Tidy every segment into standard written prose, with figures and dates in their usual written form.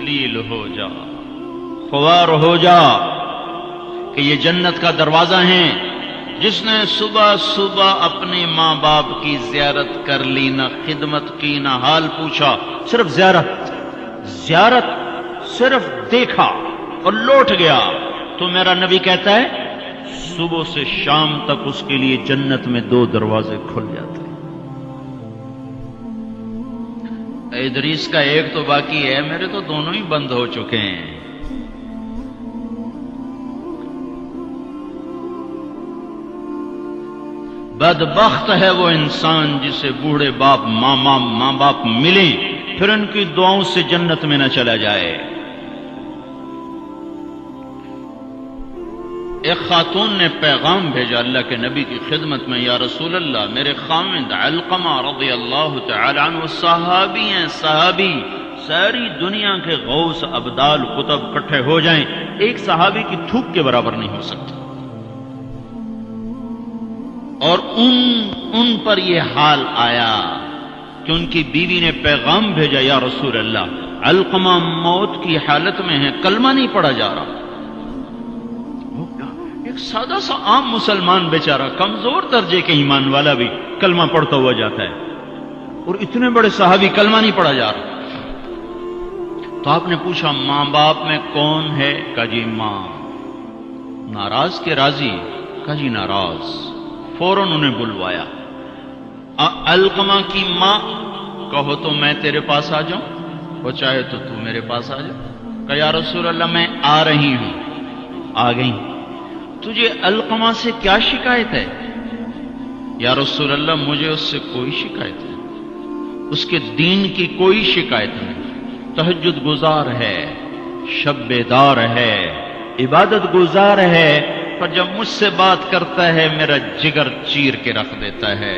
ذلیل ہو جا، خوار ہو جا کہ یہ جنت کا دروازہ ہیں۔ جس نے صبح صبح اپنے ماں باپ کی زیارت کر لی، نہ خدمت کی نہ حال پوچھا، صرف زیارت صرف دیکھا اور لوٹ گیا، تو میرا نبی کہتا ہے صبح سے شام تک اس کے لیے جنت میں 2 دروازے کھل جاتے ہیں۔ ادریس کا ایک تو باقی ہے، میرے تو دونوں ہی بند ہو چکے ہیں۔ بدبخت ہے وہ انسان جسے بوڑھے باپ ماں باپ ملیں پھر ان کی دعاؤں سے جنت میں نہ چلا جائے۔ ایک خاتون نے پیغام بھیجا اللہ کے نبی کی خدمت میں، یا رسول اللہ میرے خاوند علقمہ رضی اللہ تعالی عنہ صحابی ہیں، صحابی، ساری دنیا کے غوث ابدال کتب اکٹھے ہو جائیں ایک صحابی کی تھوک کے برابر نہیں ہو سکتا، اور ان پر یہ حال آیا کہ ان کی بیوی نے پیغام بھیجا، یا رسول اللہ علقمہ موت کی حالت میں ہے، کلمہ نہیں پڑھا جا رہا۔ ایک سادہ سا عام مسلمان بیچارہ کمزور درجے کے ایمان والا بھی کلمہ پڑھتا ہوا جاتا ہے، اور اتنے بڑے صحابی کلمہ نہیں پڑھا جا رہا۔ تو آپ نے پوچھا ماں باپ میں کون ہے؟ کہا جی ماں۔ ناراض کے راضی؟ کہا جی ناراض۔ فوراً انہیں بلوایا۔ علقمہ کی ماں، کہو تو میں تیرے پاس آ جاؤں، وہ چاہے تو میرے پاس آ جا۔ کہا یا رسول اللہ میں آ رہی ہوں۔ آ گئی۔ تجھے علقمہ سے کیا شکایت ہے؟ یا رسول اللہ مجھے اس سے کوئی شکایت نہیں، اس کے دین کی کوئی شکایت نہیں، تہجد گزار ہے، شب بیدار ہے، عبادت گزار ہے، پر جب مجھ سے بات کرتا ہے میرا جگر چیر کے رکھ دیتا ہے،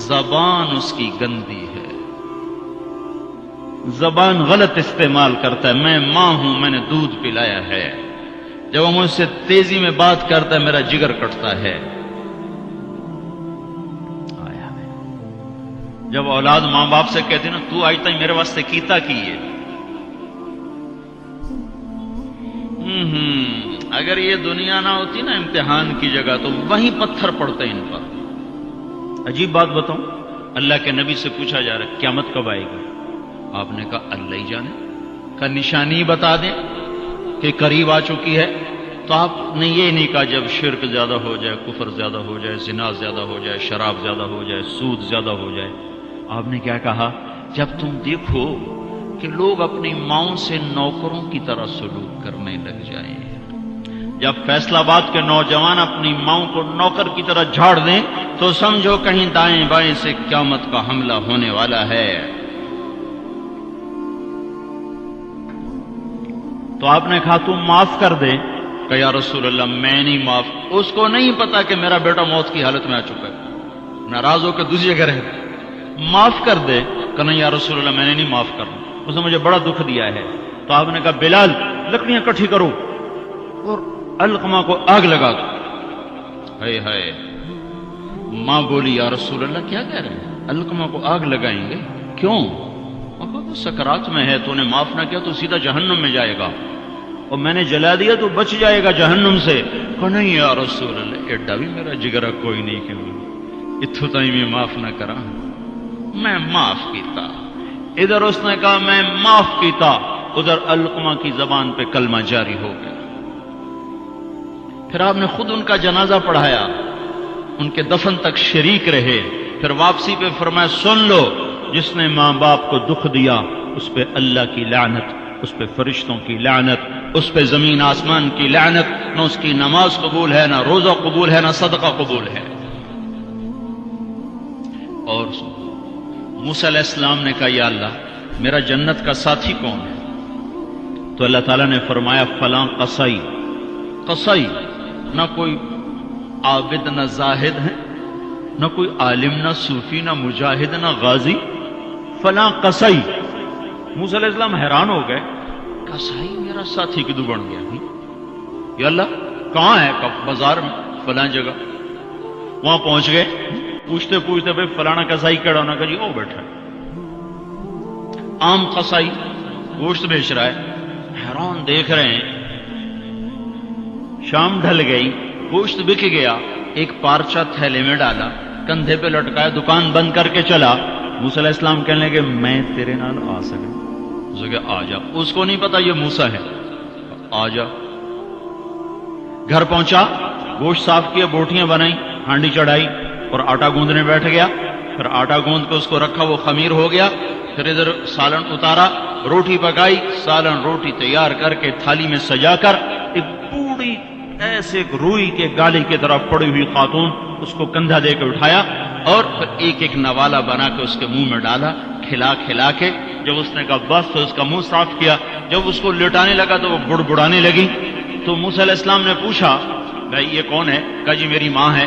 زبان اس کی گندی ہے، زبان غلط استعمال کرتا ہے، میں ماں ہوں میں نے دودھ پلایا ہے، جب وہ مجھ سے تیزی میں بات کرتا ہے میرا جگر کٹتا ہے۔ جب اولاد ماں باپ سے کہتے نا تو آج تک میرے واسطے کیتا کی ہے، اگر یہ دنیا نہ ہوتی نا امتحان کی جگہ تو وہیں پتھر پڑتے ان پر۔ عجیب بات بتاؤں، اللہ کے نبی سے پوچھا جا رہا ہے قیامت کب آئے گی؟ آپ نے کہا اللہ ہی جانے، کا نشانی بتا دیں کہ قریب آ چکی ہے؟ تو آپ نے یہ نہیں کہا جب شرک زیادہ ہو جائے، کفر زیادہ ہو جائے، زنا زیادہ ہو جائے، شراب زیادہ ہو جائے، سود زیادہ ہو جائے۔ آپ نے کیا کہا؟ جب تم دیکھو کہ لوگ اپنی ماؤں سے نوکروں کی طرح سلوک کرنے لگ جائیں، جب فیصلہ آباد کے نوجوان اپنی ماؤں کو نوکر کی طرح جھاڑ دیں تو سمجھو کہیں دائیں بائیں سے قیامت کا حملہ ہونے والا ہے۔ تو آپ نے کہا تم معاف کر دے؟ کہ یا رسول اللہ میں نہیں معاف، اس کو نہیں پتا کہ میرا بیٹا موت کی حالت میں آ چکا ہے، ناراض ہو کے دوسری جگہ رہے، معاف کر دے؟ کہ نہیں یا رسول اللہ میں نے نہیں معاف کرنا، اس نے مجھے بڑا دکھ دیا ہے۔ تو آپ نے کہا بلال لکڑیاں اکٹھی کرو اور علقمہ کو آگ لگا دو۔ ہائے ہائے، ماں بولی یا رسول اللہ کیا کہہ رہے ہیں، علقمہ کو آگ لگائیں گے؟ کیوں؟ وہ سکرات میں ہے، تو نے معاف نہ کیا تو سیدھا جہنم میں جائے گا، اور میں نے جلا دیا تو بچ جائے گا جہنم سے۔ کہ نہیں یا رسول اللہ ایڈا بھی میرا جگرا کوئی نہیں کہ اتھو تائیں میں معاف نہ کرا، میں معاف کیتا۔ ادھر اس نے کہا میں معاف کیتا، ادھر علقمہ کی زبان پہ کلمہ جاری ہو گیا۔ پھر آپ نے خود ان کا جنازہ پڑھایا، ان کے دفن تک شریک رہے، پھر واپسی پہ فرمایا سن لو جس نے ماں باپ کو دکھ دیا اس پہ اللہ کی لعنت، اس پہ فرشتوں کی لعنت، اس پہ زمین آسمان کی لعنت، نہ اس کی نماز قبول ہے، نہ روزہ قبول ہے، نہ صدقہ قبول ہے۔ اور موسیٰ علیہ السلام نے کہا یا اللہ میرا جنت کا ساتھی کون ہے؟ تو اللہ تعالیٰ نے فرمایا فلاں قصائی۔ قصائی نہ کوئی عابد نہ زاہد ہے، نہ کوئی عالم نہ صوفی نہ مجاہد نہ غازی، فلاں قصائی۔ موسیٰ علیہ السلام حیران ہو گئے، قصائی میرا ساتھی کدو بن گیا؟ یا اللہ کہاں ہے؟ بازار میں فلاں جگہ۔ وہاں پہنچ گئے، پوچھتے پوچھتے بھائی فلانا قصائی کڑا ہونا، کہ جی وہ بیٹھا ہے۔ عام قصائی گوشت بیچ رہا ہے، حیران دیکھ رہے ہیں. شام ڈھل گئی, گوشت بک گیا, ایک پارچہ تھیلے میں ڈالا, کندھے پہ لٹکایا, دکان بند کر کے چلا. موسیٰ علیہ السلام کہنے لگے میں تیرے نال آ سکا؟ اس نے کہا آ جا. اس کو نہیں پتا یہ موسیٰ ہے. آ جا. گھر پہنچا, گوشت صاف کیا, بوٹیاں بنائی, ہانڈی چڑھائی اور آٹا گوندنے بیٹھ گیا. پھر آٹا گوند کے اس کو رکھا, وہ خمیر ہو گیا. پھر ادھر سالن اتارا, روٹی پکائی, سالن روٹی تیار کر کے تھالی میں سجا کر ایک بوڑھی ایسے روئی کے گالی کی طرف پڑی ہوئی خاتون, اس کو کندھا دے کے اٹھایا اور پھر ایک ایک نوالا بنا کے اس کے منہ میں ڈالا, کھلا کھلا کے. جب اس نے کہا بس تو اس کا منہ صاف کیا. جب اس کو لٹانے لگا تو وہ بڑبڑانے لگی. تو موسیٰ علیہ السلام نے پوچھا بھائی یہ کون ہے؟ کہا جی میری ماں ہے,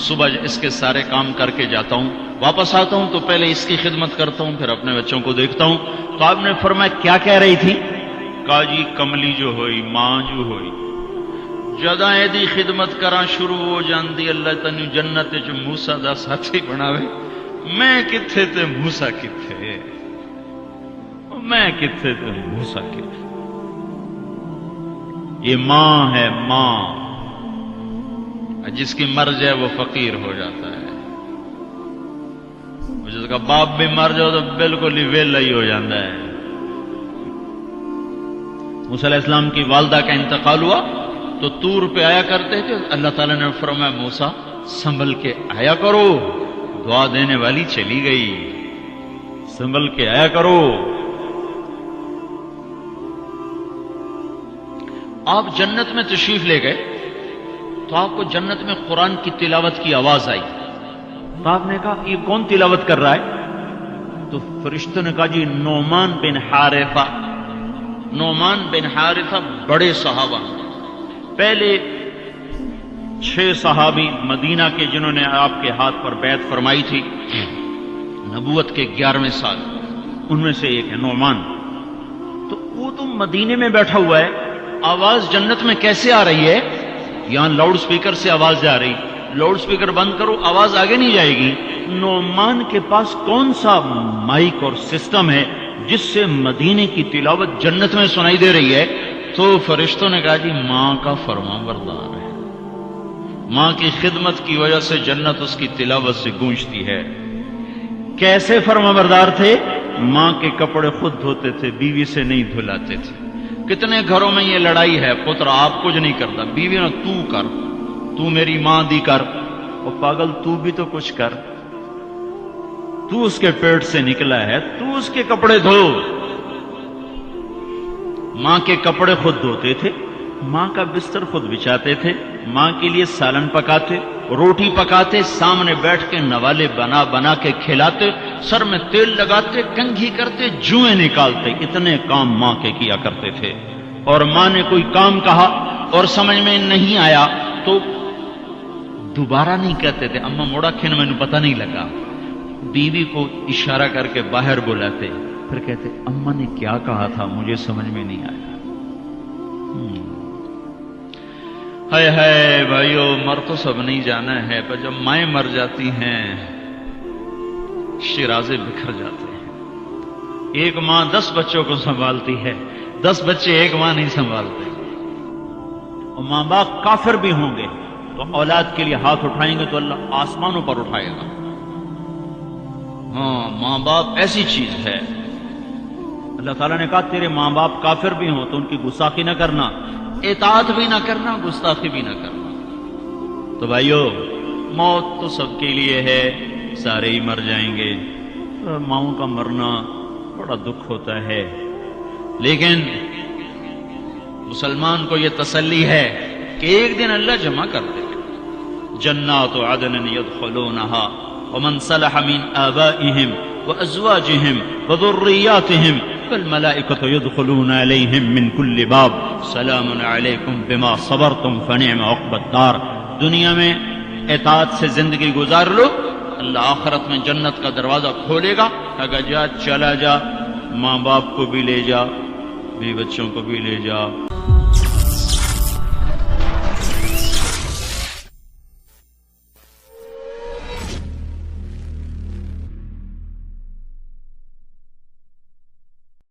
صبح اس کے سارے کام کر کے جاتا ہوں, واپس آتا ہوں تو پہلے اس کی خدمت کرتا ہوں, پھر اپنے بچوں کو دیکھتا ہوں. تو آپ نے فرمایا کیا کہہ رہی تھی؟ کہا جی کملی جو ہوئی, ماں جو ہوئی, جدا دی خدمت کراں شروع ہو جاندی, اللہ تنو جنت جو موسیٰ دا ساتھی بناوے. میں کتھے تے موسیٰ کتھے, میں کتھے تے موسیٰ کتھے. یہ ماں ہے, ماں. جس کی مر جائے وہ فقیر ہو جاتا ہے, جس کا باپ بھی مر جاؤ تو بالکل ہی ویلا ہی ہو جاتا ہے. موسیٰ علیہ السلام کی والدہ کا انتقال ہوا تو طور پہ آیا کرتے تھے. اللہ تعالیٰ نے فرمایا موسیٰ سنبھل کے آیا کرو, دعا دینے والی چلی گئی, سنبھل کے آیا کرو. آپ جنت میں تشریف لے گئے تو آپ کو جنت میں قرآن کی تلاوت کی آواز آئی. تو آپ نے کہا یہ کون تلاوت کر رہا ہے؟ تو فرشتوں نے کہا جی نعمان بن حارثہ. نعمان بن حارثہ بڑے صحابہ, پہلے 6 صحابی مدینہ کے جنہوں نے آپ کے ہاتھ پر بیعت فرمائی تھی نبوت کے 11ویں سال, ان میں سے ایک ہے نعمان. تو وہ تو مدینے میں بیٹھا ہوا ہے, آواز جنت میں کیسے آ رہی ہے؟ یہاں لاؤڈ سپیکر سے آواز جا رہی, لاؤڈ سپیکر بند کرو آواز آگے نہیں جائے گی. نعمان کے پاس کون سا مائک اور سسٹم ہے جس سے مدینے کی تلاوت جنت میں سنائی دے رہی ہے؟ تو فرشتوں نے کہا جی ماں کا فرما بردار ہے, ماں کی خدمت کی وجہ سے جنت اس کی تلاوت سے گونجتی ہے. کیسے فرما بردار تھے؟ ماں کے کپڑے خود دھوتے تھے, بیوی سے نہیں دھلاتے تھے. کتنے گھروں میں یہ لڑائی ہے, پتر آپ کچھ نہیں کرتا, بیوی نے تو کر, تو میری ماں دی کر. اور پاگل تو بھی تو کچھ کر, تو اس کے پیٹ سے نکلا ہے, تو اس کے کپڑے دھو. ماں کے کپڑے خود دھوتے تھے, ماں کا بستر خود بچھاتے تھے, ماں کے لیے سالن پکاتے, روٹی پکاتے, سامنے بیٹھ کے نوالے بنا بنا کے کھلاتے, سر میں تیل لگاتے, کنگھی کرتے, جوئیں نکالتے. اتنے کام ماں کے کیا کرتے تھے. اور ماں نے کوئی کام کہا اور سمجھ میں نہیں آیا تو دوبارہ نہیں کہتے تھے اما موڑا کھین میں پتہ نہیں لگا. بیوی کو اشارہ کر کے باہر بلاتے, پھر کہتے اما نے کیا کہا تھا مجھے سمجھ میں نہیں آیا. ہائے ہائے بھائیو, مر تو سب نہیں جانا ہے, پر جب مائیں مر جاتی ہیں شیرازے بکھر جاتے ہیں. ایک ماں 10 بچوں کو سنبھالتی ہے, 10 بچے ایک ماں نہیں سنبھالتے. اور ماں باپ کافر بھی ہوں گے تو اولاد کے لیے ہاتھ اٹھائیں گے تو اللہ آسمانوں پر اٹھائے گا. ہاں, ماں باپ ایسی چیز ہے. اللہ تعالیٰ نے کہا تیرے ماں باپ کافر بھی ہوں تو ان کی گستاخی نہ کرنا, اطاعت بھی نہ کرنا, گستاخی بھی نہ کرنا. تو بھائیو موت تو سب کے لیے ہے, سارے ہی مر جائیں گے. ماؤں کا مرنا بڑا دکھ ہوتا ہے, لیکن مسلمان کو یہ تسلی ہے کہ ایک دن اللہ جمع کر دے گا. جنات عدن يدخلونها ومن صلح من آبائهم وأزواجهم وذرياتهم والملائكة يدخلون عليهم من كل باب سلام عليكم بما صبرتم فنعم عقبى الدار. دنیا میں اطاعت سے زندگی گزار لو, اللہ آخرت میں جنت کا دروازہ کھولے گا. اگر جا چلا جا, ماں باپ کو بھی لے جا, بیوی بچوں کو بھی لے جا.